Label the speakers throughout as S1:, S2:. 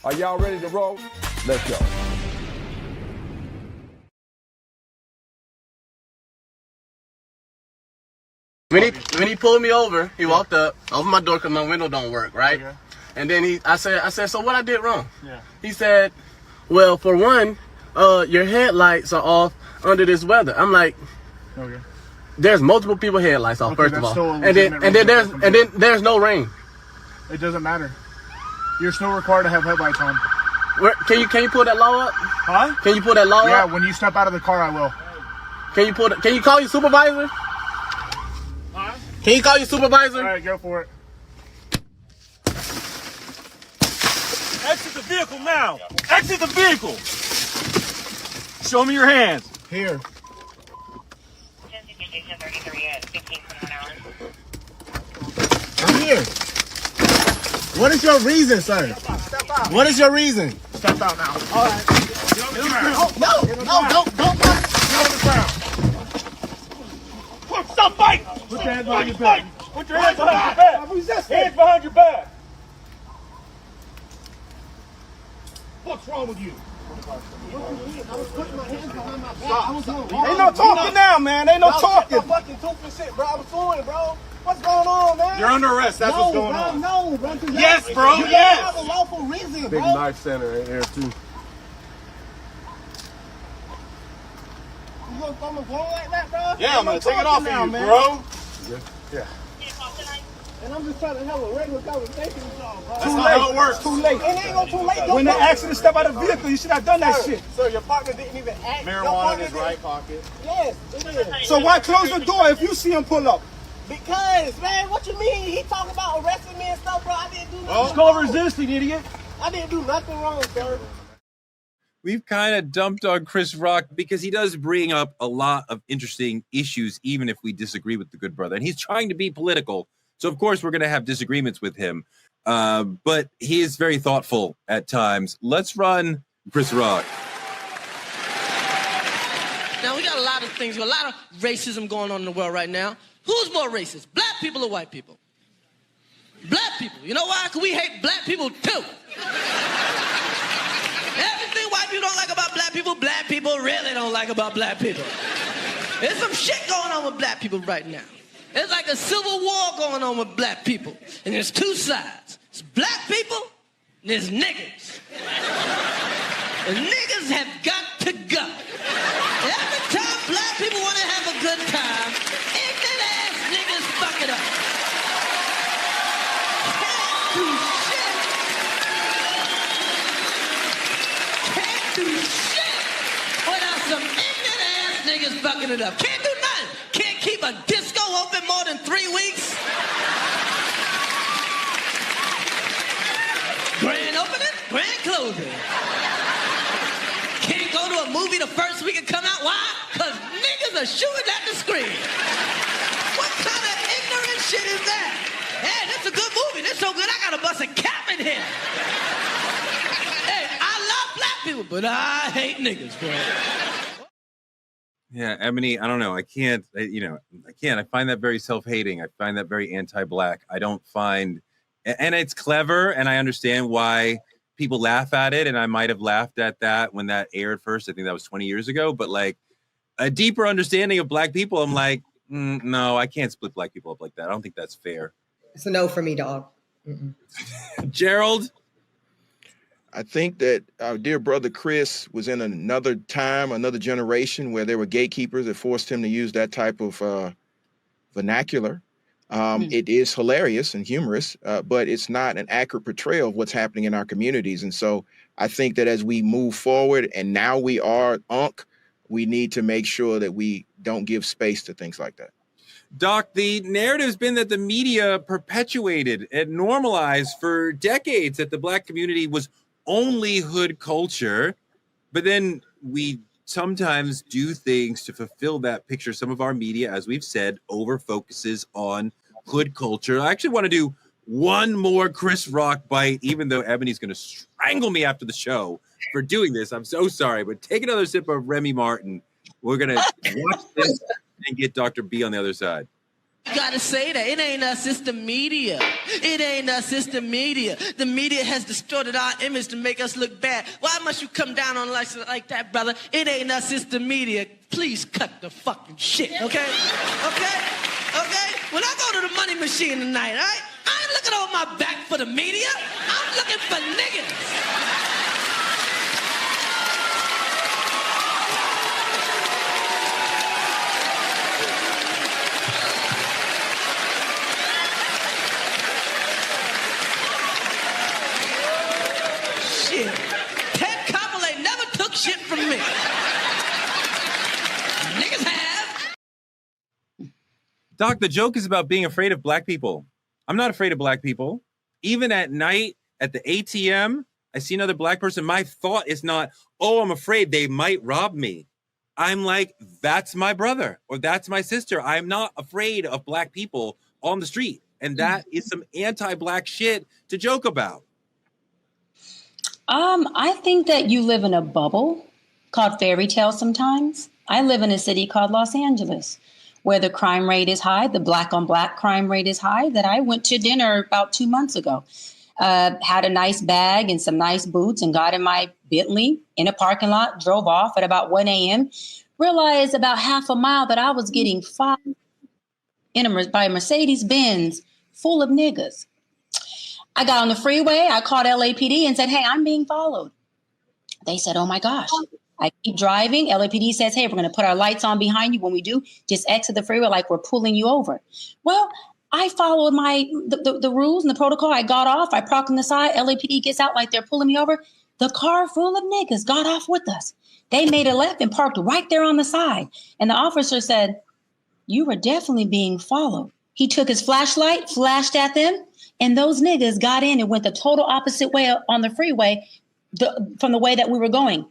S1: Are y'all ready to roll? Let's go.
S2: When he pulled me over, he walked up, opened my door because my window don't work, right? Okay. And then I said, so what I did wrong? Yeah. He said, well, for one, your headlights are off under this weather. I'm like, okay. There's multiple people headlights off, first of all. And then there's no rain.
S3: It doesn't matter. You're still required to have headlights on.
S2: Can you pull that law up?
S3: Huh?
S2: Can you pull that law up?
S3: Yeah, when you step out of the car, I will.
S2: Can you call your supervisor? Can you call your supervisor?
S3: All right, go for it.
S4: Exit the vehicle now. Exit the vehicle. Show me your hands.
S3: Here. I'm here. What is your reason, sir?
S2: Step out. What is your reason?
S3: Step out now.
S2: All right.
S3: Get on the ground.
S2: No, don't.
S3: Get on the ground.
S4: Stop fighting!
S3: Put your hands behind your back.
S4: Put your hands behind your back. Hands behind your back. What's wrong with you?
S2: I was putting my hands behind my back.
S4: Ain't no talking now, man. Ain't no talking.
S2: I'm fucking stupid shit, bro. I was fooling, bro. What's going on, man?
S4: You're under arrest. That's what's going on.
S2: No, bro.
S4: Yes, bro.
S2: You
S4: Yes.
S2: have a lawful reason, bro.
S1: Big knife center in here, too.
S2: You gonna throw my phone like that, bro?
S4: Yeah, I'm gonna take it off of you, bro.
S1: Yeah.
S2: And I'm just trying to have a regular conversation with y'all, bro.
S4: That's not how it works.
S3: Too late.
S2: It ain't gonna too late.
S3: When they asked you to step out of the vehicle, you should have done that shit.
S2: Sir, your partner didn't even ask.
S4: Marijuana in his right pocket.
S2: Yes, it is.
S3: So why close the door if you see him pull up?
S2: Because, man, what you mean? He talking about arresting me and stuff, bro. I didn't do nothing.
S3: It's called resisting, idiot.
S2: I didn't do nothing wrong, sir.
S5: We've kind of dumped on Chris Rock because he does bring up a lot of interesting issues, even if we disagree with the good brother. And he's trying to be political. So, of course, we're going to have disagreements with him. But he is very thoughtful at times. Let's run Chris Rock.
S6: Now, we got a lot of things, a lot of racism going on in the world right now. Who's more racist, black people or white people? Black people. You know why? Because we hate black people, too. Everything white people don't like about black people really don't like about black people. There's some shit going on with black people right now. It's like a civil war going on with black people. And there's two sides. It's black people and there's niggas. And niggas have got to go. Every time black people want to have a good time, ignorant ass niggas fuck it up. Can't do shit. Can't do shit without some ignorant ass niggas fucking it up. Can't do nothing. Can't keep a disco open more than 3 weeks. Grand opening, grand closing. Can't go to a movie the first week and come out. Why? Because niggas are shooting at the screen. What kind of ignorant shit is that? Hey, that's a good movie. That's so good, I gotta bust a cap in here. Hey, I love black people, but I hate niggas, bro.
S5: Yeah, Emily, I don't know. I can't. I find that very self-hating. I find that very anti-black. I don't find, and it's clever, and I understand why people laugh at it, and I might have laughed at that when that aired first. I think that was 20 years ago. But like a deeper understanding of black people, I'm like, no, I can't split black people up like that. I don't think that's fair.
S7: It's a no for me, dog.
S5: Gerald?
S8: I think that our dear brother Chris was in another time, another generation where there were gatekeepers that forced him to use that type of vernacular. It is hilarious and humorous, but it's not an accurate portrayal of what's happening in our communities. And so I think that as we move forward and now we are UNC, we need to make sure that we don't give space to things like that.
S5: Doc, the narrative's been that the media perpetuated and normalized for decades that the black community was only hood culture, but then we sometimes do things to fulfill that picture. Some of our media, as we've said, over focuses on hood culture. I actually want to do one more Chris Rock bite, even though Ebony's going to strangle me after the show for doing this. I'm so sorry, but take another sip of Remy Martin. We're going to watch this and get Dr. B on the other side.
S6: gotta say that. It ain't us, it's the media. It ain't us, it's the media. The media has distorted our image to make us look bad. Why must you come down on us like that, brother? It ain't us, it's the media. Please cut the fucking shit, okay? Okay? Okay? When I go to the money machine tonight, all right? I ain't looking over my back for the media. I'm looking for niggas. Shit. Ted Koppel never took shit from me. Niggas have.
S5: Doc, the joke is about being afraid of black people. I'm not afraid of black people. Even at night at the ATM, I see another black person. My thought is not, oh, I'm afraid they might rob me. I'm like, that's my brother or that's my sister. I'm not afraid of black people on the street. And that is some anti-black shit to joke about.
S7: I think that you live in a bubble called fairy tale sometimes. I live in a city called Los Angeles, where the crime rate is high, the black on black crime rate is high, that I went to dinner about 2 months ago. Had a nice bag and some nice boots and got in my Bentley in a parking lot, drove off at about 1 a.m., realized about half a mile that I was getting followed by a Mercedes-Benz full of niggas. I got on the freeway, I called LAPD and said, hey, I'm being followed. They said, oh my gosh. I keep driving. LAPD says, hey, we're going to put our lights on behind you. When we do, just exit the freeway like we're pulling you over. Well, I followed the rules and the protocol. I got off. I parked on the side. LAPD gets out like they're pulling me over. The car full of niggas got off with us. They made a left and parked right there on the side. And the officer said, you were definitely being followed. He took his flashlight, flashed at them, and those niggas got in and went the total opposite way on the freeway from the way that we were going.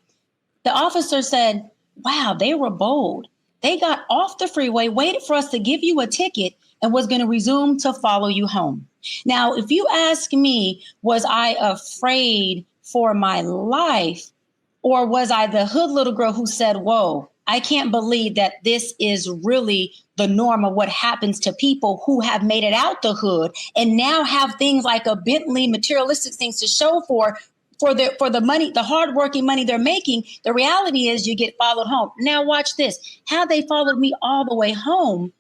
S7: The officer said, wow, they were bold. They got off the freeway, waited for us to give you a ticket, and was going to resume to follow you home. Now, if you ask me, was I afraid for my life, or was I the hood little girl who said, whoa, I can't believe that this is really the norm of what happens to people who have made it out the hood and now have things like a Bentley, materialistic things to show for the money, the hardworking money they're making. The reality is you get followed home. Now watch this. Had they followed me all the way home,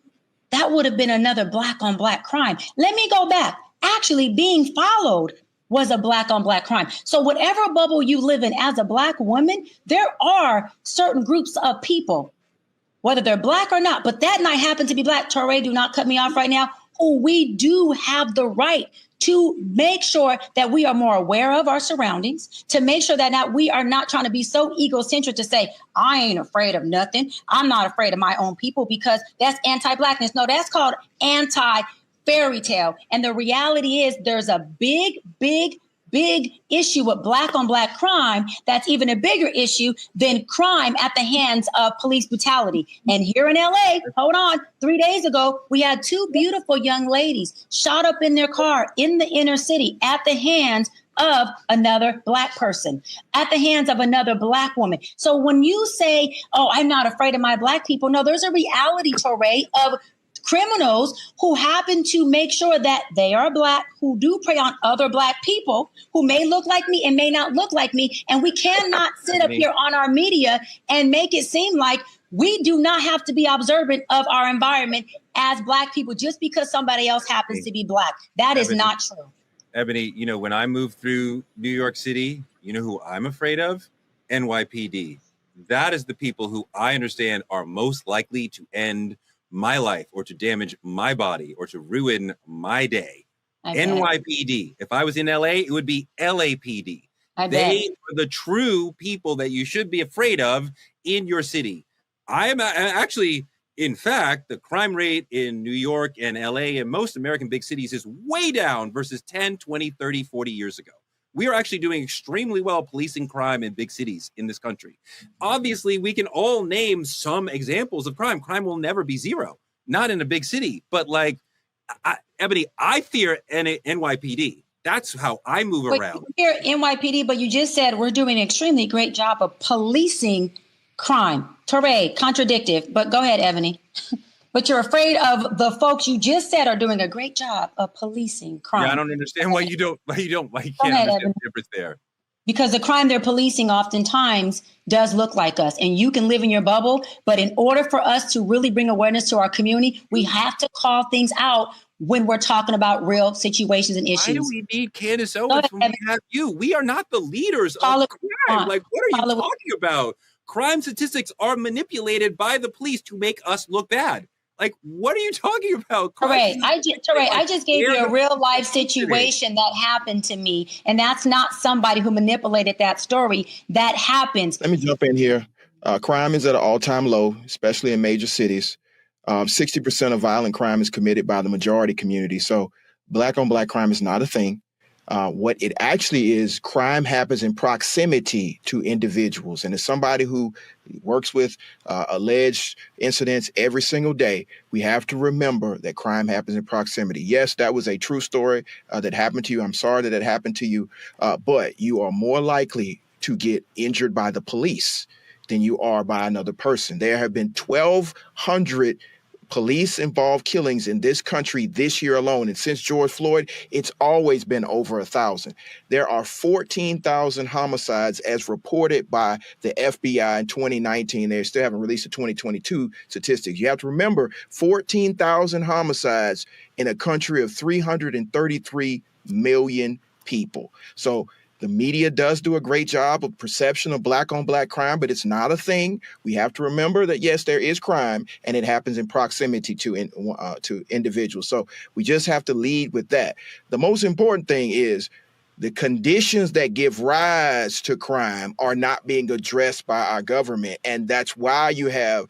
S7: that would have been another black on black crime. Let me go back. Actually, being followed was a black on black crime. So whatever bubble you live in as a black woman, there are certain groups of people, whether they're black or not, but that night happened to be black. Toure, do not cut me off right now. Who we do have the right to make sure that we are more aware of our surroundings, to make sure that we are not trying to be so egocentric to say, I ain't afraid of nothing. I'm not afraid of my own people because that's anti-blackness. No, that's called anti-fairy tale. And the reality is there's a big issue with black on black crime that's even a bigger issue than crime at the hands of police brutality. And here in LA, hold on, 3 days ago, we had two beautiful young ladies shot up in their car in the inner city at the hands of another black person, at the hands of another black woman. So when you say, oh, I'm not afraid of my black people, no, there's a reality, Toure, of criminals who happen to make sure that they are black, who do prey on other black people who may look like me and may not look like me. And we cannot sit up here on our media and make it seem like we do not have to be observant of our environment as black people just because somebody else happens to be black. That is not true.
S5: Ebony, you know, when I moved through New York City, you know who I'm afraid of? NYPD. That is the people who I understand are most likely to end my life or to damage my body or to ruin my day. NYPD. If I was in LA, it would be LAPD. They are the true people that you should be afraid of in your city. I am actually, in fact, the crime rate in New York and LA and most American big cities is way down versus 10, 20, 30, 40 years ago. We are actually doing extremely well policing crime in big cities in this country. Obviously, we can all name some examples of crime. Crime will never be zero, not in a big city. But like, Ebony, I fear NYPD. That's how I move around.
S7: You fear NYPD, but you just said we're doing an extremely great job of policing crime. Toure, contradictive, but go ahead, Ebony. But you're afraid of the folks you just said are doing a great job of policing crime.
S5: Yeah, I don't understand why you can't understand the difference there.
S7: Because the crime they're policing oftentimes does look like us, and you can live in your bubble. But in order for us to really bring awareness to our community, we have to call things out when we're talking about real situations and issues.
S5: Why do we need Candace Owens when we have you? We are not the leaders of crime. Like, what are you talking about? Crime statistics are manipulated by the police to make us look bad. Like, what are you talking about?
S7: Toure, I just gave you a real life situation that happened to me, and that's not somebody who manipulated that story. That happens.
S8: Let me jump in here. Crime is at an all-time low, especially in major cities. 60% of violent crime is committed by the majority community. So black on black crime is not a thing. What it actually is, crime happens in proximity to individuals. And as somebody who works with alleged incidents every single day, we have to remember that crime happens in proximity. Yes, that was a true story that happened to you. I'm sorry that it happened to you, but you are more likely to get injured by the police than you are by another person. There have been 1,200 police-involved killings in this country this year alone. And since George Floyd, it's always been over 1,000. There are 14,000 homicides as reported by the FBI in 2019. They still haven't released the 2022 statistics. You have to remember 14,000 homicides in a country of 333 million people. So the media does do a great job of perception of black on black crime, but it's not a thing. We have to remember that, yes, there is crime and it happens in proximity to individuals. So we just have to lead with that. The most important thing is the conditions that give rise to crime are not being addressed by our government. And that's why you have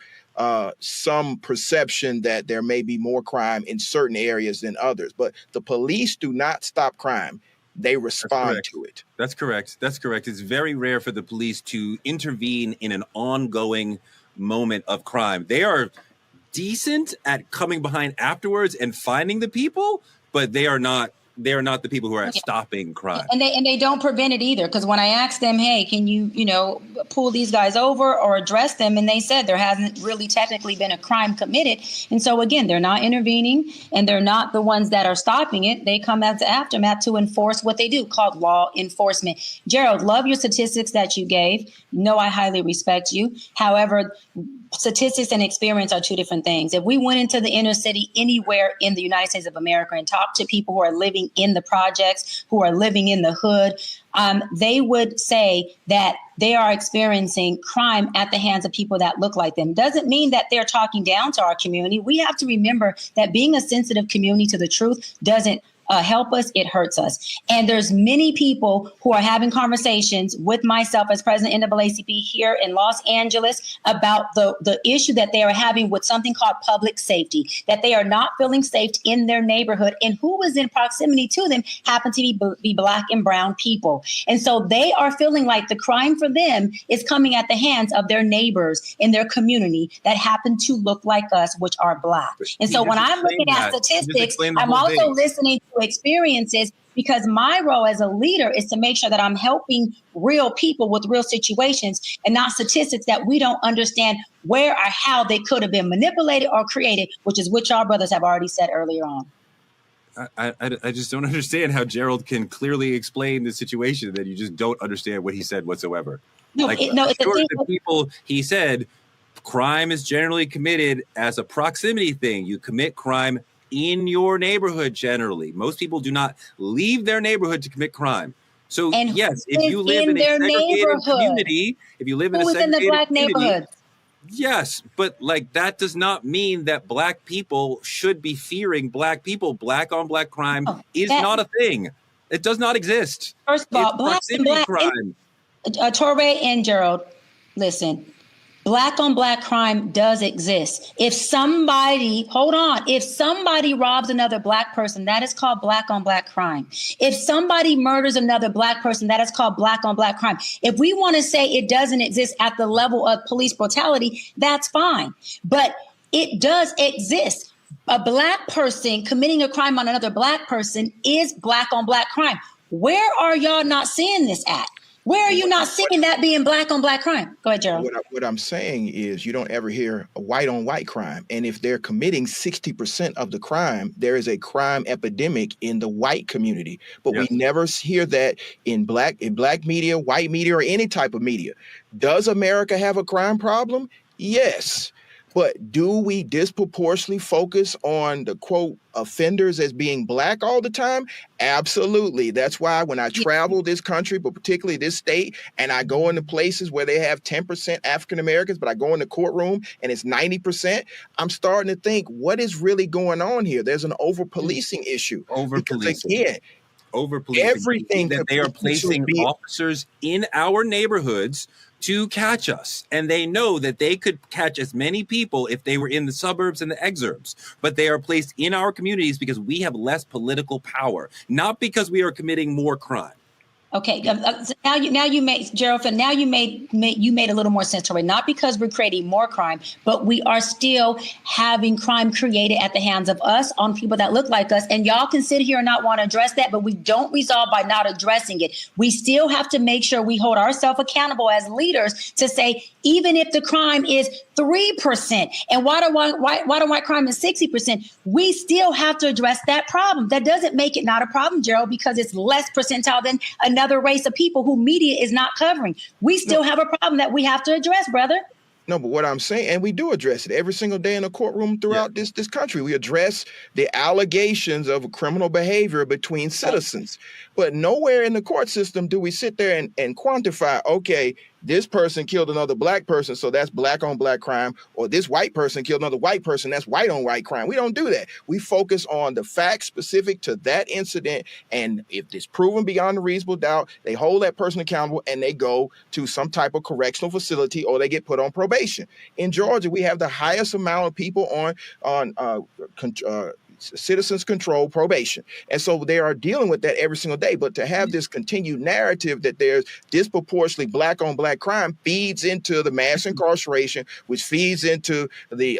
S8: some perception that there may be more crime in certain areas than others. But the police do not stop crime. They respond to it.
S5: That's correct. That's correct. It's very rare for the police to intervene in an ongoing moment of crime. They are decent at coming behind afterwards and finding the people, but they are not the people who are stopping crime.
S7: And they don't prevent it either. Because when I asked them, hey, can you pull these guys over or address them? And they said there hasn't really technically been a crime committed. And so, again, they're not intervening and they're not the ones that are stopping it. They come as the aftermath to enforce what they do, called law enforcement. Gerald, love your statistics that you gave. No, I highly respect you. However, statistics and experience are two different things. If we went into the inner city anywhere in the United States of America and talked to people who are living in the projects, who are living in the hood, they would say that they are experiencing crime at the hands of people that look like them. Doesn't mean that they're talking down to our community. We have to remember that being a sensitive community to the truth doesn't help us, it hurts us. And there's many people who are having conversations with myself as president of NAACP here in Los Angeles about the issue that they are having with something called public safety, that they are not feeling safe in their neighborhood, and who is in proximity to them happen to be black and brown people. And so they are feeling like the crime for them is coming at the hands of their neighbors in their community that happen to look like us, which are black. And so when I'm looking at statistics, I'm also listening to experiences, because my role as a leader is to make sure that I'm helping real people with real situations and not statistics that we don't understand where or how they could have been manipulated or created, which our brothers have already said earlier on.
S5: I just don't understand how Gerald can clearly explain the situation that you just don't understand what he said whatsoever. The people he said crime is generally committed as a proximity thing. You commit crime in your neighborhood generally. Most people do not leave their neighborhood to commit crime. So yes, if you live in a segregated community, if you live in a segregated
S7: black neighborhood,
S5: yes, but like that does not mean that black people should be fearing black people. Black on black crime is not a thing. It does not exist.
S7: First of all, black crime. Toure and Gerald, listen. Black on black crime does exist. If somebody robs another black person, that is called black on black crime. If somebody murders another black person, that is called black on black crime. If we want to say it doesn't exist at the level of police brutality, that's fine. But it does exist. A black person committing a crime on another black person is black on black crime. Where are y'all not seeing this at? Where are you not seeing that being black on black crime? Go ahead, Gerald.
S8: What I'm saying is you don't ever hear a white on white crime. And if they're committing 60% of the crime, there is a crime epidemic in the white community. But we never hear that in black media, white media, or any type of media. Does America have a crime problem? Yes. But do we disproportionately focus on the quote offenders as being black all the time? Absolutely. That's why when I travel this country, but particularly this state, and I go into places where they have 10% African Americans, but I go in the courtroom and it's 90%, I'm starting to think, what is really going on here? There's an over-policing issue.
S5: Over-policing.
S8: Again,
S5: over-policing.
S8: Everything
S5: that they are placing officers in our neighborhoods to catch us. And they know that they could catch as many people if they were in the suburbs and the exurbs. But they are placed in our communities because we have less political power, not because we are committing more crime.
S7: Okay, so now you made, Gerald, now you made a little more sense to it. Not because we're creating more crime, but we are still having crime created at the hands of us on people that look like us. And y'all can sit here and not want to address that, but we don't resolve by not addressing it. We still have to make sure we hold ourselves accountable as leaders to say, even if the crime is 3% and white on white crime is 60%, we still have to address that problem. That doesn't make it not a problem, Gerald, because it's less percentile than another race of people who media is not covering. We still have a problem that we have to address, brother.
S8: No, but what I'm saying, and we do address it every single day in a courtroom throughout this country. We address the allegations of criminal behavior between citizens. But nowhere in the court system do we sit there and quantify, okay, this person killed another black person, so that's black on black crime, or this white person killed another white person, that's white on white crime. We don't do that. We focus on the facts specific to that incident, and if it's proven beyond a reasonable doubt, they hold that person accountable and they go to some type of correctional facility or they get put on probation. In Georgia, we have the highest amount of people on citizens control probation. And so they are dealing with that every single day. But to have this continued narrative that there's disproportionately black on black crime feeds into the mass incarceration, which feeds into the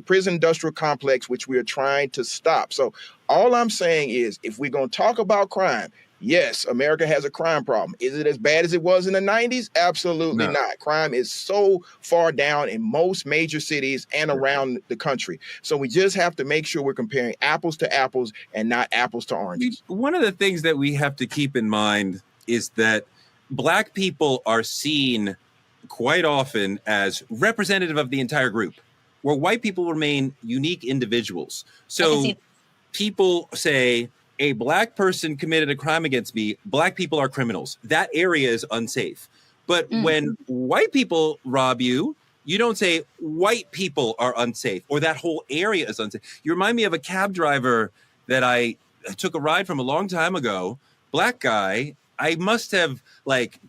S8: prison industrial complex, which we are trying to stop. So all I'm saying is, if we're going to talk about crime, yes, America has a crime problem. Is it as bad as it was in the 90s? Absolutely not. Crime is so far down in most major cities and around the country. So we just have to make sure we're comparing apples to apples and not apples to oranges.
S5: One of the things that we have to keep in mind is that black people are seen quite often as representative of the entire group, where white people remain unique individuals. So people say, a black person committed a crime against me, black people are criminals. That area is unsafe. But when white people rob you, you don't say white people are unsafe or that whole area is unsafe. You remind me of a cab driver that I took a ride from a long time ago, black guy. I must have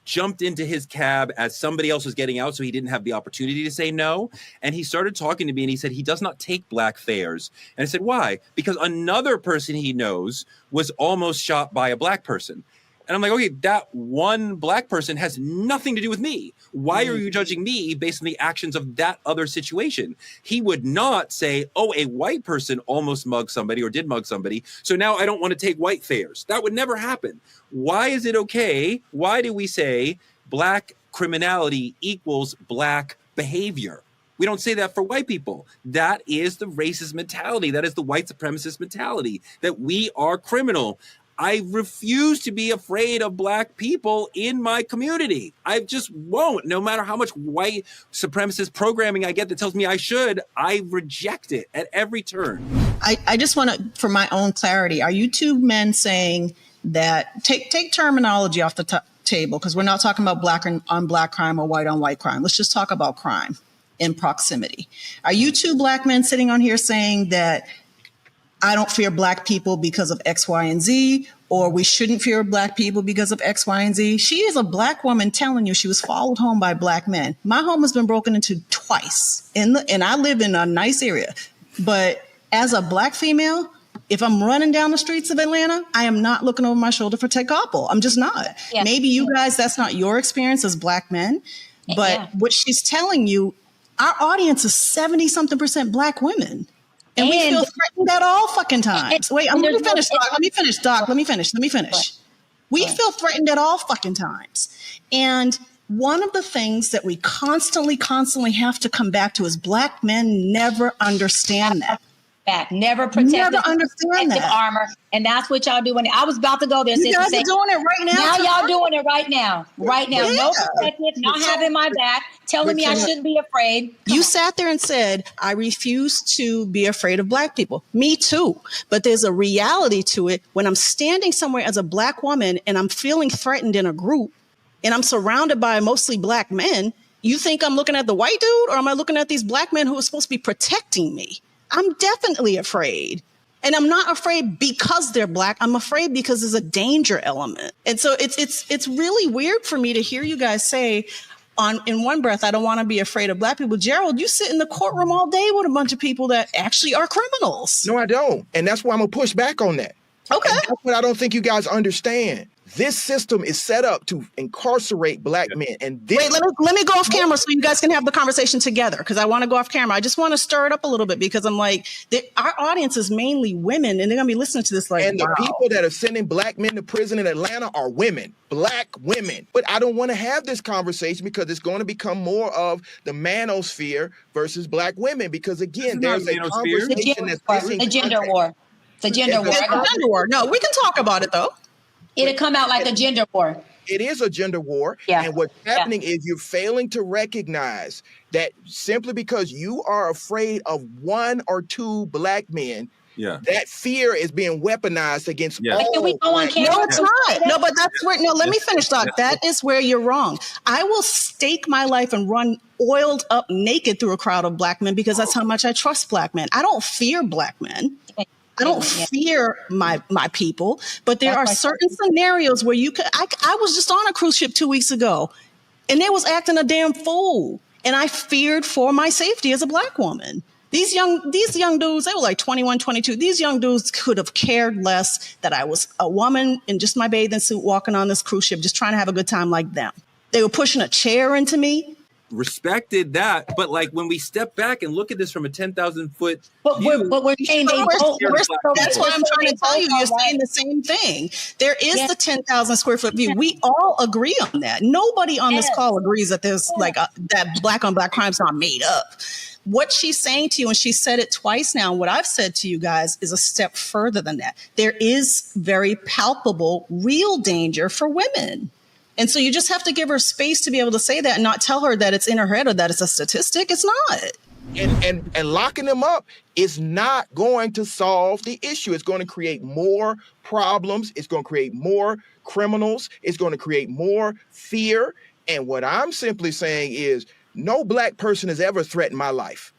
S5: jumped into his cab as somebody else was getting out, so he didn't have the opportunity to say no. And he started talking to me and he said he does not take black fares. And I said, why? Because another person he knows was almost shot by a black person. And I'm like, okay, that one black person has nothing to do with me. Why are you judging me based on the actions of that other situation? He would not say, oh, a white person almost mugged somebody or did mug somebody, so now I don't want to take white fares. That would never happen. Why is it okay? Why do we say black criminality equals black behavior? We don't say that for white people. That is the racist mentality. That is the white supremacist mentality, that we are criminal. I refuse to be afraid of black people in my community. I just won't. No matter how much white supremacist programming I get that tells me I should, I reject it at every turn.
S9: I just want to, for my own clarity, are you two men saying that, take terminology off the table, because we're not talking about black on black crime or white on white crime. Let's just talk about crime in proximity. Are you two black men sitting on here saying that I don't fear black people because of X, Y, and Z, or we shouldn't fear black people because of X, Y, and Z? She is a black woman telling you she was followed home by black men. My home has been broken into twice, and I live in a nice area. But as a black female, if I'm running down the streets of Atlanta, I am not looking over my shoulder for Tekapel. I'm just not. Yeah. Maybe you guys, that's not your experience as black men, but what she's telling you, our audience is 70-something% black women. And we feel threatened at all fucking times. Wait, let me finish, Doc. Let me finish. We feel threatened at all fucking times. And one of the things that we constantly have to come back to is Black men never understand that.
S7: Never understand
S9: that
S7: armor, and that's what y'all doing. I was about to go there.
S9: You guys are doing it right now.
S7: Now y'all doing it right now. Yeah. No protective, not having my back, telling me I shouldn't be afraid.
S9: You sat there and said, I refuse to be afraid of Black people. Me too. But there's a reality to it. When I'm standing somewhere as a Black woman and I'm feeling threatened in a group and I'm surrounded by mostly Black men, you think I'm looking at the white dude, or am I looking at these Black men who are supposed to be protecting me? I'm definitely afraid. And I'm not afraid because they're Black. I'm afraid because there's a danger element. And so it's really weird for me to hear you guys say in one breath, I don't want to be afraid of Black people. Gerald, you sit in the courtroom all day with a bunch of people that actually are criminals.
S8: No, I don't. And that's why I'm going to push back on that.
S9: Okay.
S8: And that's what I don't think you guys understand. This system is set up to incarcerate Black men. And
S9: wait, let me go off camera so you guys can have the conversation together, because I want to go off camera. I just want to stir it up a little bit, because I'm like, our audience is mainly women, and they're going to be listening to this like,
S8: and the people that are sending Black men to prison in Atlanta are women, Black women. But I don't want to have this conversation because it's going to become more of the manosphere versus Black women, because again, there's a conversation that's
S7: a gender war. It's a gender war.
S9: No, we can talk about it though.
S7: It'll come out like a gender war.
S8: It is a gender war.
S7: Yeah.
S8: And what's happening is you're failing to recognize that simply because you are afraid of one or two Black men, that fear is being weaponized against all.
S7: Can we go on camera?
S9: No, it's not. No, but that's where, let me finish, Doc. That is where you're wrong. I will stake my life and run oiled up naked through a crowd of Black men because that's how much I trust Black men. I don't fear Black men. I don't fear my people, but there are certain scenarios where you could. I was just on a cruise ship 2 weeks ago, and they was acting a damn fool, and I feared for my safety as a Black woman. These young dudes, they were like 21, 22. These young dudes could have cared less that I was a woman in just my bathing suit walking on this cruise ship, just trying to have a good time like them. They were pushing a chair into me.
S5: Respected that, but like when we step back and look at this from a 10,000 foot
S7: view, we're saying
S9: that's why I'm trying to tell you, you're saying the same thing. There is the 10,000 square foot view. We all agree on that. Nobody on this call agrees that there's like that Black on Black crime's not made up. What she's saying to you, and she said it twice now, and what I've said to you guys is a step further than that. There is very palpable, real danger for women. And so you just have to give her space to be able to say that and not tell her that it's in her head or that it's a statistic. It's not.
S8: And locking them up is not going to solve the issue. It's going to create more problems. It's going to create more criminals. It's going to create more fear. And what I'm simply saying is no Black person has ever threatened my life.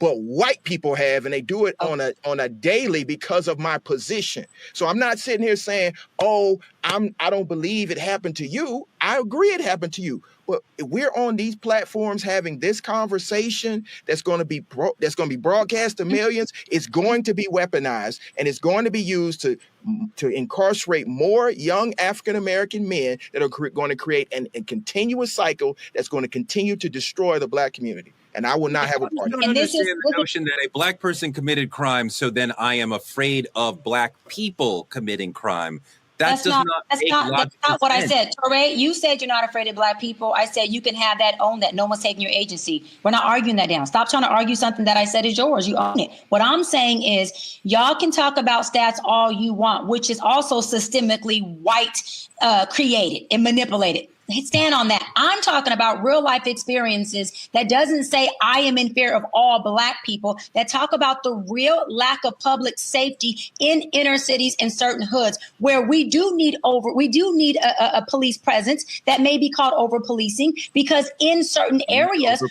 S8: But white people have, and they do it on a daily because of my position. So I'm not sitting here saying, "Oh, I don't believe it happened to you." I agree it happened to you. But if we're on these platforms having this conversation that's going to be broadcast to millions, it's going to be weaponized, and it's going to be used to incarcerate more young African American men that are going to create a continuous cycle that's going to continue to destroy the Black community. And I will not have a part of it.
S5: I don't understand the notion that a Black person committed crime, so then I am afraid of Black people committing crime. That's not
S7: what I said. Toure, you said you're not afraid of Black people. I said you can have that, own that. No one's taking your agency. We're not arguing that down. Stop trying to argue something that I said is yours. You own it. What I'm saying is y'all can talk about stats all you want, which is also systemically white created and manipulated. Stand on that. I'm talking about real life experiences that doesn't say I am in fear of all Black people, that talk about the real lack of public safety in inner cities and certain hoods where we do need a police presence that may be called over policing, because in certain areas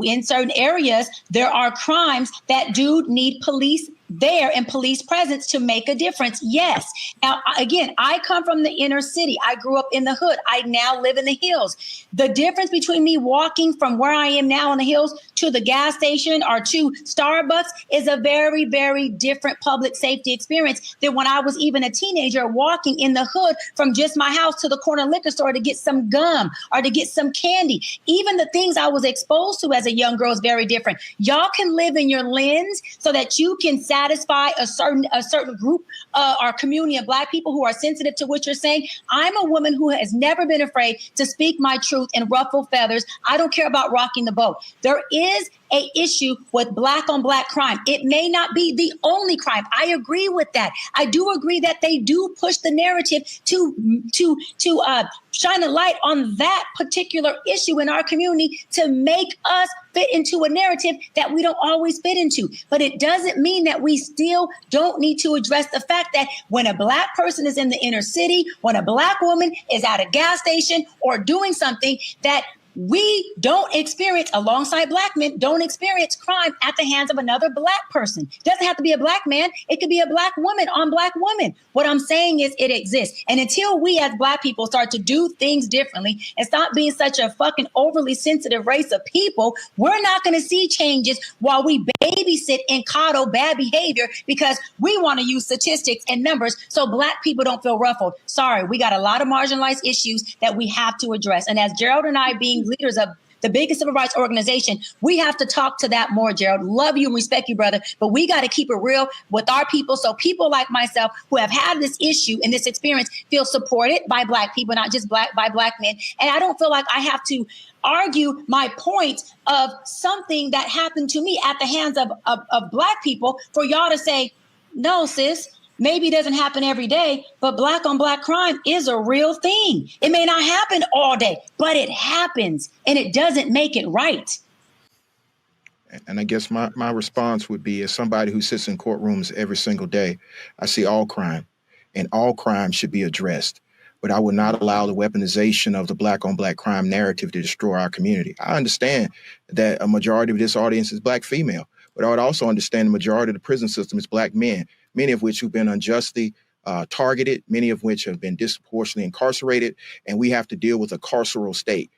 S7: in certain areas there are crimes that do need police there and police presence to make a difference. Yes. Now, again, I come from the inner city. I grew up in the hood. I now live in the hills. The difference between me walking from where I am now in the hills to the gas station or to Starbucks is a very, very different public safety experience than when I was even a teenager walking in the hood from just my house to the corner liquor store to get some gum or to get some candy. Even the things I was exposed to as a young girl is very different. Y'all can live in your lens so that you can satisfy a certain group or community of Black people who are sensitive to what you're saying. I'm a woman who has never been afraid to speak my truth and ruffle feathers. I don't care about rocking the boat. There is a issue with Black on Black crime. It may not be the only crime. I agree with that. I do agree that they do push the narrative to shine a light on that particular issue in our community to make us fit into a narrative that we don't always fit into. But it doesn't mean that we still don't need to address the fact that when a Black person is in the inner city, when a Black woman is at a gas station or doing something that we don't experience, alongside Black men, don't experience crime at the hands of another Black person. It doesn't have to be a Black man. It could be a Black woman on Black woman. What I'm saying is it exists. And until we as Black people start to do things differently and stop being such a fucking overly sensitive race of people, we're not going to see changes while we babysit and coddle bad behavior because we want to use statistics and numbers so Black people don't feel ruffled. Sorry, we got a lot of marginalized issues that we have to address. And as Gerald and I, being leaders of the biggest civil rights organization, we have to talk to that more, Gerald. Love you and respect you, brother, but we got to keep it real with our people so people like myself who have had this issue and this experience feel supported by Black people, not just by Black men. And I don't feel like I have to argue my point of something that happened to me at the hands of Black people for y'all to say, no, sis, maybe it doesn't happen every day, but Black on Black crime is a real thing. It may not happen all day, but it happens, and it doesn't make it right.
S8: And I guess my response would be, as somebody who sits in courtrooms every single day, I see all crime, and all crime should be addressed. But I would not allow the weaponization of the Black on Black crime narrative to destroy our community. I understand that a majority of this audience is Black female, but I would also understand the majority of the prison system is Black men, many of which who've been unjustly targeted, many of which have been disproportionately incarcerated, and we have to deal with a carceral state.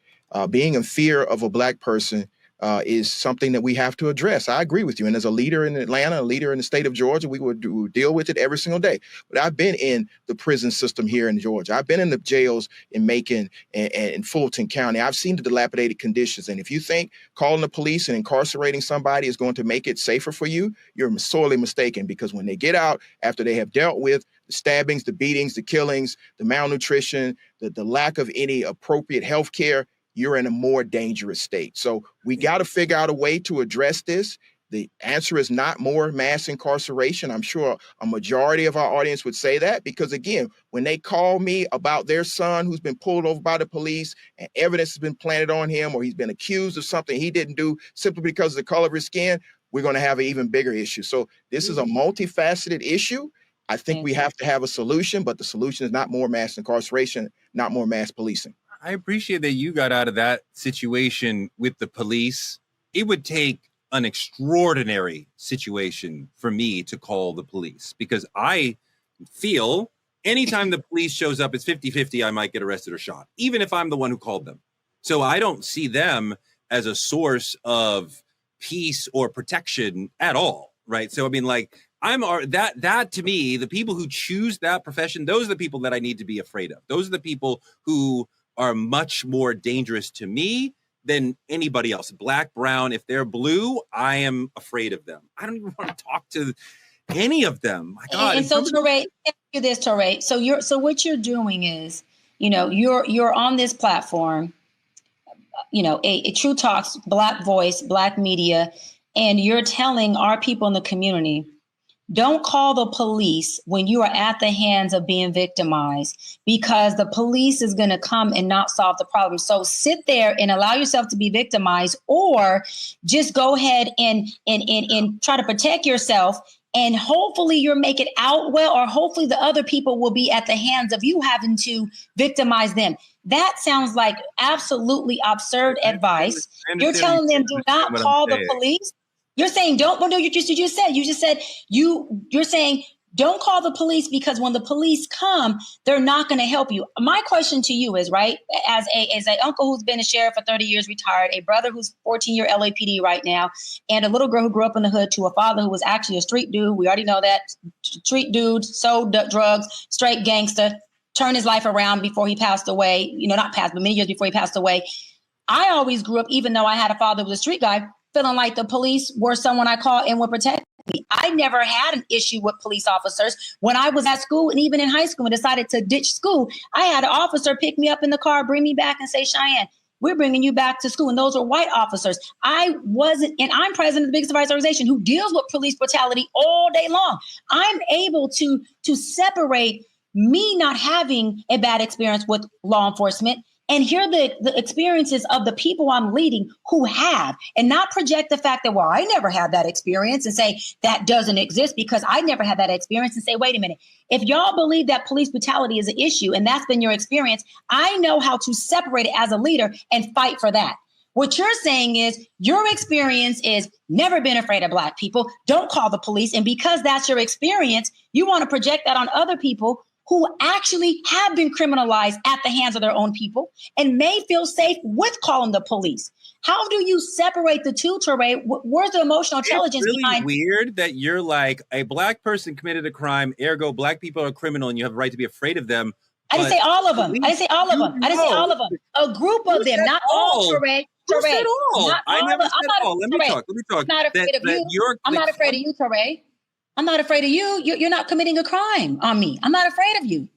S8: Being in fear of a Black person is something that we have to address. I agree with you. And as a leader in Atlanta, a leader in the state of Georgia, we would deal with it every single day. But I've been in the prison system here in Georgia. I've been in the jails in Macon and Fulton County. I've seen the dilapidated conditions. And if you think calling the police and incarcerating somebody is going to make it safer for you, you're sorely mistaken, because when they get out after they have dealt with the stabbings, the beatings, the killings, the malnutrition, the lack of any appropriate health care, you're in a more dangerous state. So we got to figure out a way to address this. The answer is not more mass incarceration. I'm sure a majority of our audience would say that, because again, when they call me about their son who's been pulled over by the police and evidence has been planted on him, or he's been accused of something he didn't do simply because of the color of his skin, we're going to have an even bigger issue. So this is a multifaceted issue. I think we have to have a solution, but the solution is not more mass incarceration, not more mass policing.
S5: I appreciate that you got out of that situation with the police. It would take an extraordinary situation for me to call the police, because I feel anytime the police shows up, it's 50-50, I might get arrested or shot, even if I'm the one who called them. So I don't see them as a source of peace or protection at all, right? So, I mean, like, that to me, the people who choose that profession, those are the people that I need to be afraid of. Those are the people who are much more dangerous to me than anybody else. Black, brown, if they're blue, I am afraid of them. I don't even want to talk to any of them. My God.
S7: And so Toure, ask you this, Toure. So what you're doing is, you're on this platform, a True Talks, Black voice, Black media, and you're telling our people in the community, don't call the police when you are at the hands of being victimized, because the police is going to come and not solve the problem. So sit there and allow yourself to be victimized, or just go ahead and try to protect yourself. And hopefully you'll make it out well, or hopefully the other people will be at the hands of you having to victimize them. That sounds like absolutely absurd advice. You're telling them do not call the police. You're saying you're saying don't call the police, because when the police come, they're not going to help you. My question to you is, right, as a uncle who's been a sheriff for 30 years, retired, a brother who's 14-year LAPD right now, and a little girl who grew up in the hood, to a father who was actually a street dude. We already know that. Street dude, sold drugs, straight gangster, turned his life around before he passed away, not passed, but many years before he passed away. I always grew up, even though I had a father who was a street guy, feeling like the police were someone I called and would protect me. I never had an issue with police officers. When I was at school and even in high school and decided to ditch school, I had an officer pick me up in the car, bring me back and say, Cheyenne, we're bringing you back to school. And those were white officers. I wasn't, and I'm president of the biggest rights organization who deals with police brutality all day long. I'm able to separate me not having a bad experience with law enforcement and hear the experiences of the people I'm leading who have, and not project the fact that, well, I never had that experience and say that doesn't exist because I never had that experience, and say, wait a minute, if y'all believe that police brutality is an issue and that's been your experience, I know how to separate it as a leader and fight for that. What you're saying is your experience is never been afraid of Black people, don't call the police, and because that's your experience, you want to project that on other people who actually have been criminalized at the hands of their own people and may feel safe with calling the police. How do you separate the two, Toure? Where's the emotional intelligence
S5: it's really
S7: behind?
S5: Weird that you're like, a Black person committed a crime, ergo Black people are criminal and you have a right to be afraid of them.
S7: I didn't say all of them. I didn't say all of them. I didn't say all of them. A group of them, not all, Toure.
S5: Who said all? I never said all. Let me talk.
S7: I'm not afraid of you. I'm not afraid of you, Toure. I'm not afraid of you. You're not committing a crime on me. I'm not afraid of you.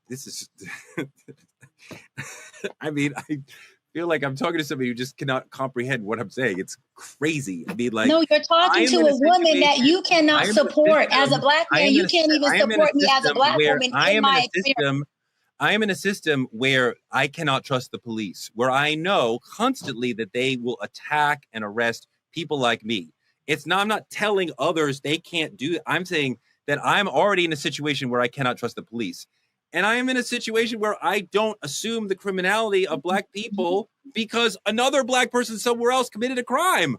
S5: This is, I mean, I feel like I'm talking to somebody who just cannot comprehend what I'm saying. It's crazy. I mean, like,
S7: no, you're talking to a woman that you cannot support as a Black man. You can't even support me as a Black woman in my experience.
S5: I am in a system where I cannot trust the police, where I know constantly that they will attack and arrest people like me. I'm not telling others they can't do it. I'm saying that I'm already in a situation where I cannot trust the police. And I am in a situation where I don't assume the criminality of Black people because another Black person somewhere else committed a crime.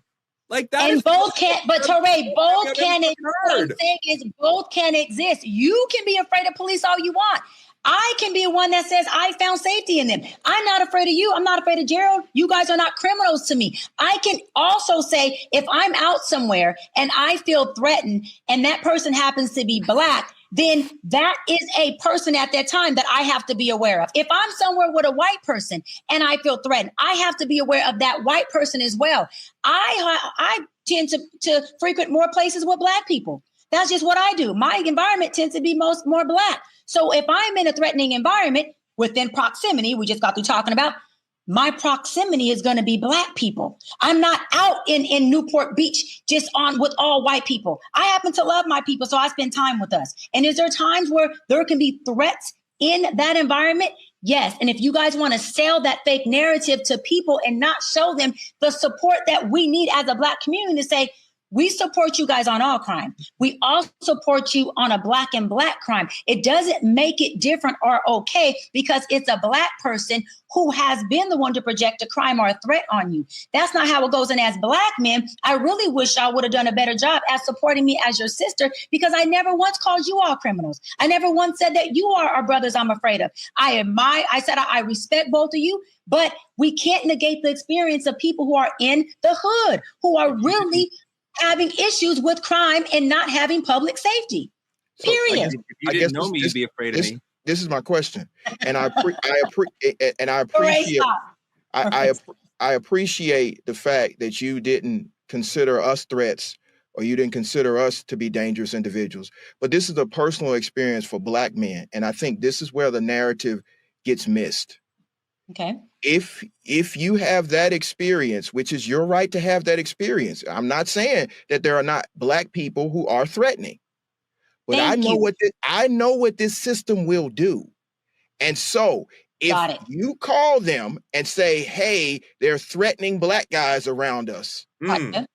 S5: Like that.
S7: And both can't, but Toure, both can exist. What I'm saying is both can exist. You can be afraid of police all you want. I can be one that says I found safety in them. I'm not afraid of you. I'm not afraid of Gerald. You guys are not criminals to me. I can also say if I'm out somewhere and I feel threatened and that person happens to be Black, then that is a person at that time that I have to be aware of. If I'm somewhere with a white person and I feel threatened, I have to be aware of that white person as well. I tend to frequent more places with Black people. That's just what I do. My environment tends to be more Black. So if I'm in a threatening environment within proximity, we just got through talking about, my proximity is going to be Black people. I'm not out in Newport Beach just with all white people. I happen to love my people, so I spend time with us. And is there times where there can be threats in that environment? Yes. And if you guys want to sell that fake narrative to people and not show them the support that we need as a Black community to say, we support you guys on all crime. We also support you on a Black and Black crime. It doesn't make it different or okay because it's a Black person who has been the one to project a crime or a threat on you. That's not how it goes. And as Black men, I really wish y'all would have done a better job at supporting me as your sister because I never once called you all criminals. I never once said that you are our brothers I'm afraid of. I said I respect both of you, but we can't negate the experience of people who are in the hood, who are really having issues with crime and not having public safety. Period.
S5: If you didn't know me, you'd be afraid of me.
S8: This is my question, and I appreciate the fact that you didn't consider us threats or you didn't consider us to be dangerous individuals. But this is a personal experience for Black men, and I think this is where the narrative gets missed.
S7: Okay.
S8: If you have that experience, which is your right to have that experience, I'm not saying that there are not Black people who are threatening, but I know what this system will do. And so if you call them and say, hey, they're threatening Black guys around us,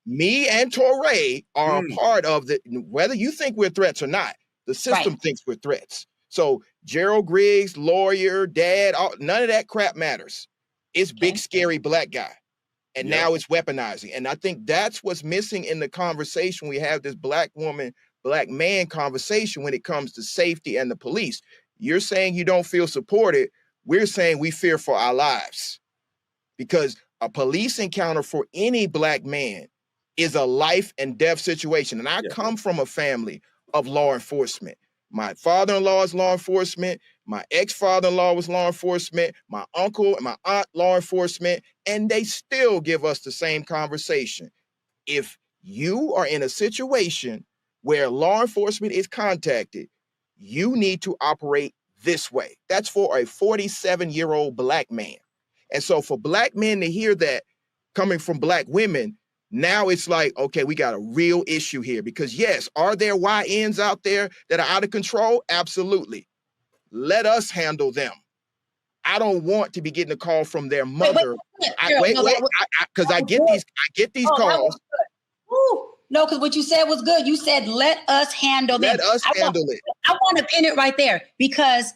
S8: me and Toure are a part of whether you think we're threats or not, the system thinks we're threats. So Gerald Griggs, lawyer, dad, none of that crap matters. It's big, scary Black guy. And now it's weaponizing. And I think that's what's missing in the conversation. We have this Black woman, Black man conversation when it comes to safety and the police. You're saying you don't feel supported. We're saying we fear for our lives. Because a police encounter for any Black man is a life and death situation. And I come from a family of law enforcement. My father-in-law is law enforcement. My ex-father-in-law was law enforcement. My uncle and my aunt, law enforcement. And they still give us the same conversation. If you are in a situation where law enforcement is contacted, you need to operate this way. That's for a 47-year-old Black man. And so for Black men to hear that coming from Black women, now it's like, okay, we got a real issue here. Because yes, are there YNs out there that are out of control? Absolutely. Let us handle them. I don't want to be getting a call from their mother. Because I get these calls.
S7: No, because what you said was good. You said, let us handle them.
S8: Let us handle it.
S7: I want to pin it right there, because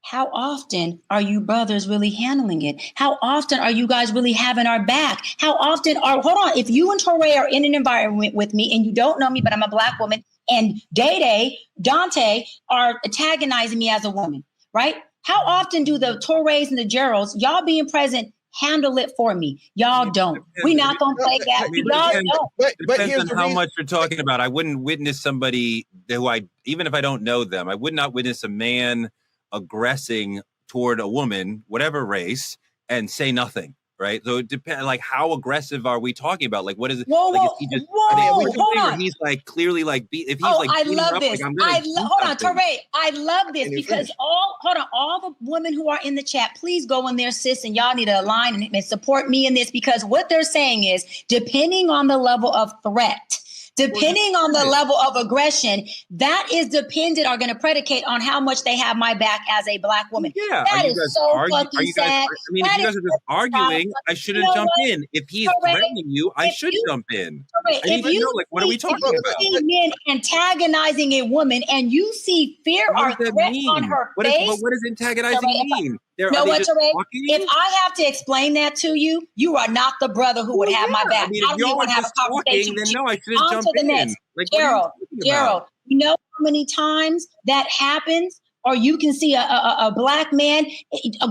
S7: how often are you brothers really handling it? How often are you guys really having our back? How often hold on, if you and Toure are in an environment with me and you don't know me, but I'm a Black woman, and Day, Dante are antagonizing me as a woman, right? How often do the Toures and the Geralds, y'all being present, handle it for me? Y'all don't. We not gonna play that. Y'all don't.
S5: It depends on how much you're talking about. I wouldn't witness somebody who even if I don't know them, I would not witness a man aggressing toward a woman, whatever race, and say nothing. Right. So it depends. Like, how aggressive are we talking about? Like, what is it?
S7: Whoa,
S5: like,
S7: whoa,
S5: is he just,
S7: hold on.
S5: He's like clearly like, if he's like,
S7: I love this.
S5: Like,
S7: hold on, Toure. I love this because all the women who are in the chat, please go in there, sis, and y'all need to align and support me in this, because what they're saying is, depending on the level of threat, depending on the level of aggression, that is dependent, are going to predicate on how much they have my back as a Black woman.
S5: Yeah,
S7: that is so fucking sad.
S5: I mean, if you guys are just arguing, I shouldn't jump in. If he's threatening you, I should jump in. I need to know, like, what are we talking about?
S7: If you see men antagonizing a woman and you see fear or threat on her face.
S5: But what does antagonizing mean?
S7: You know what, Toure? If I have to explain that to you, you are not the brother who would have my back.
S5: I mean, if y'all are just talking, then no, I shouldn't jump in. Like,
S7: Gerald, you know how many times that happens? Or you can see a Black man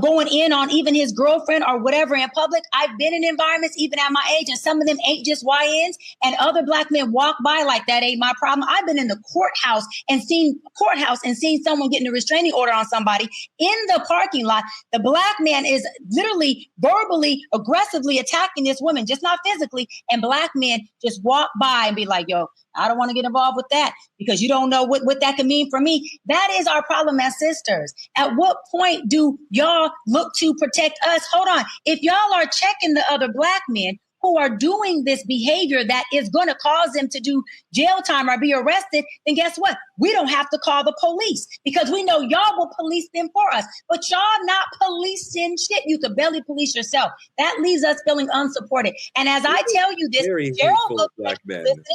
S7: going in on even his girlfriend or whatever in public. I've been in environments even at my age, and some of them ain't just YNs, and other Black men walk by like that ain't my problem. I've been in the courthouse and seen someone getting a restraining order on somebody in the parking lot. The Black man is literally verbally, aggressively attacking this woman, just not physically, and Black men just walk by and be like, yo, I don't want to get involved with that because you don't know what that could mean for me. That is our problem as sisters. At what point do y'all look to protect us? Hold on. If y'all are checking the other Black men who are doing this behavior that is going to cause them to do jail time or be arrested, then guess what? We don't have to call the police because we know y'all will police them for us. But y'all not policing shit. You could barely police yourself. That leaves us feeling unsupported. And as I tell you this, Gerald looks like listening.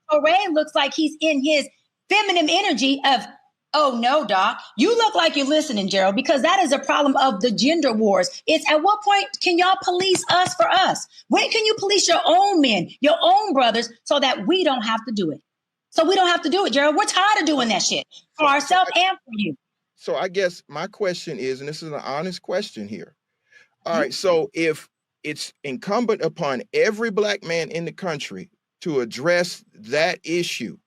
S7: Toure looks like he's in his feminine energy of, oh no, Doc, you look like you're listening, Gerald, because that is a problem of the gender wars. It's at what point can y'all police us for us? When can you police your own men, your own brothers, so that we don't have to do it? So we don't have to do it, Gerald. We're tired of doing that shit for ourselves and for you.
S8: So I guess my question is, and this is an honest question here. All right, so if it's incumbent upon every Black man in the country to address that issue,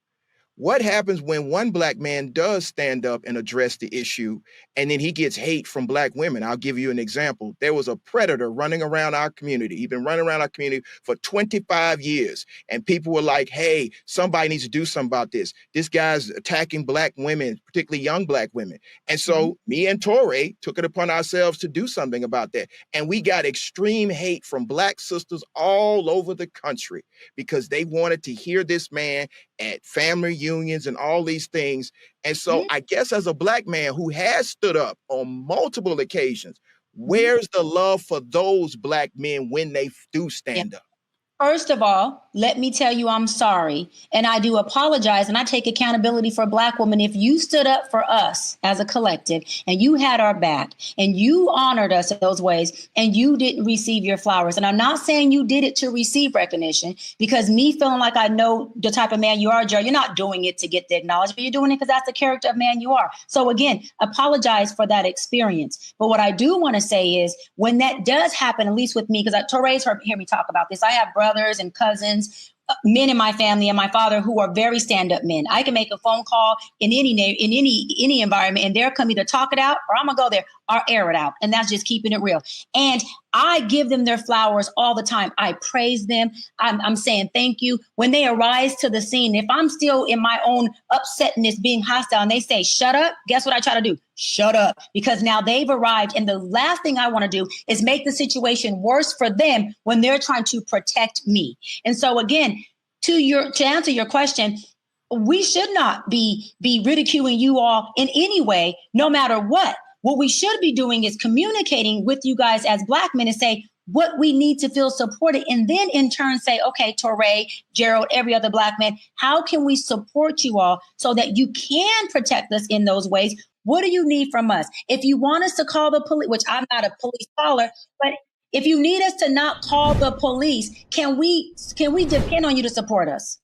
S8: what happens when one Black man does stand up and address the issue and then he gets hate from Black women? I'll give you an example. There was a predator running around our community. He'd been running around our community for 25 years. And people were like, hey, somebody needs to do something about this. This guy's attacking Black women, particularly young Black women. And so me and Toure took it upon ourselves to do something about that. And we got extreme hate from Black sisters all over the country because they wanted to hear this man at family unions and all these things. And so I guess as a Black man who has stood up on multiple occasions, where's the love for those Black men when they do stand up?
S7: First of all, let me tell you I'm sorry. And I do apologize and I take accountability for Black women. If you stood up for us as a collective and you had our back and you honored us in those ways and you didn't receive your flowers. And I'm not saying you did it to receive recognition, because me feeling like I know the type of man you are, Joe, you're not doing it to get the acknowledgement, but you're doing it because that's the character of man you are. So again, apologize for that experience. But what I do want to say is when that does happen, at least with me, because Toure's heard me talk about this, I have brothers and cousins, men in my family and my father who are very stand-up men. I can make a phone call in any environment and they'll come either talk it out or I'm gonna go there. or air it out. And that's just keeping it real. And I give them their flowers all the time. I praise them. I'm saying thank you. When they arise to the scene, if I'm still in my own upsetness, being hostile, and they say, shut up, guess what I try to do? Shut up. Because now they've arrived. And the last thing I want to do is make the situation worse for them when they're trying to protect me. And so again, to answer your question, we should not be ridiculing you all in any way, no matter what. What we should be doing is communicating with you guys as Black men and say what we need to feel supported. And then in turn say, okay, Toure, Gerald, every other Black man, how can we support you all so that you can protect us in those ways? What do you need from us? If you want us to call the police, which I'm not a police caller, but if you need us to not call the police, can we depend on you to support us?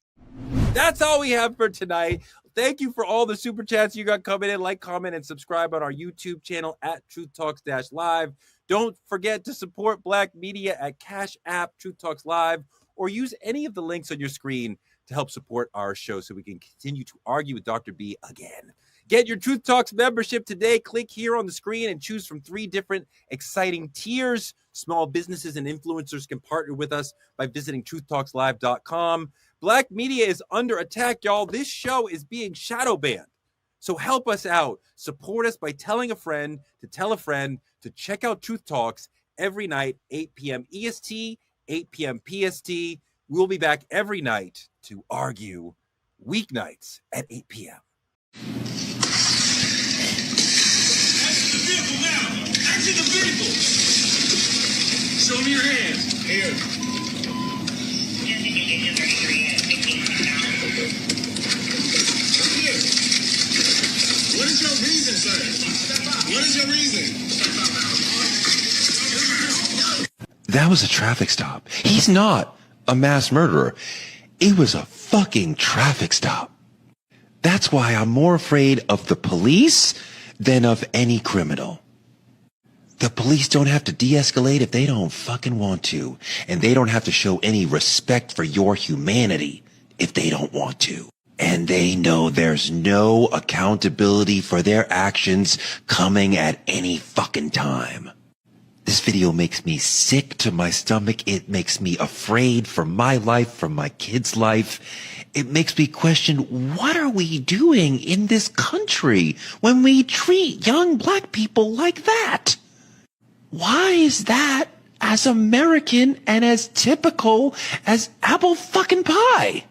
S5: That's all we have for tonight. Thank you for all the super chats you got coming in. Like, comment, and subscribe on our YouTube channel at Truth Talks Live. Don't forget to support Black media at Cash App, Truth Talks Live, or use any of the links on your screen to help support our show so we can continue to argue with Dr. B again. Get your Truth Talks membership today. Click here on the screen and choose from 3 different exciting tiers. Small businesses and influencers can partner with us by visiting truthtalkslive.com. Black media is under attack, y'all. This show is being shadow banned. So help us out. Support us by telling a friend to tell a friend to check out Truth Talks every night, 8 p.m. EST, 8 p.m. PST. We'll be back every night to argue weeknights at 8 p.m.
S4: Exit the vehicle now. Exit the vehicle. Show me your hands. Here.
S1: What is your reason, sir? What is your reason?
S10: That was a traffic stop. He's not a mass murderer. It was a fucking traffic stop. That's why I'm more afraid of the police than of any criminal. The police don't have to de-escalate if they don't fucking want to. And they don't have to show any respect for your humanity if they don't want to. And they know there's no accountability for their actions coming at any fucking time. This video makes me sick to my stomach. It makes me afraid for my life, for my kids' life. It makes me question, what are we doing in this country when we treat young Black people like that? Why is that as American and as typical as apple fucking pie?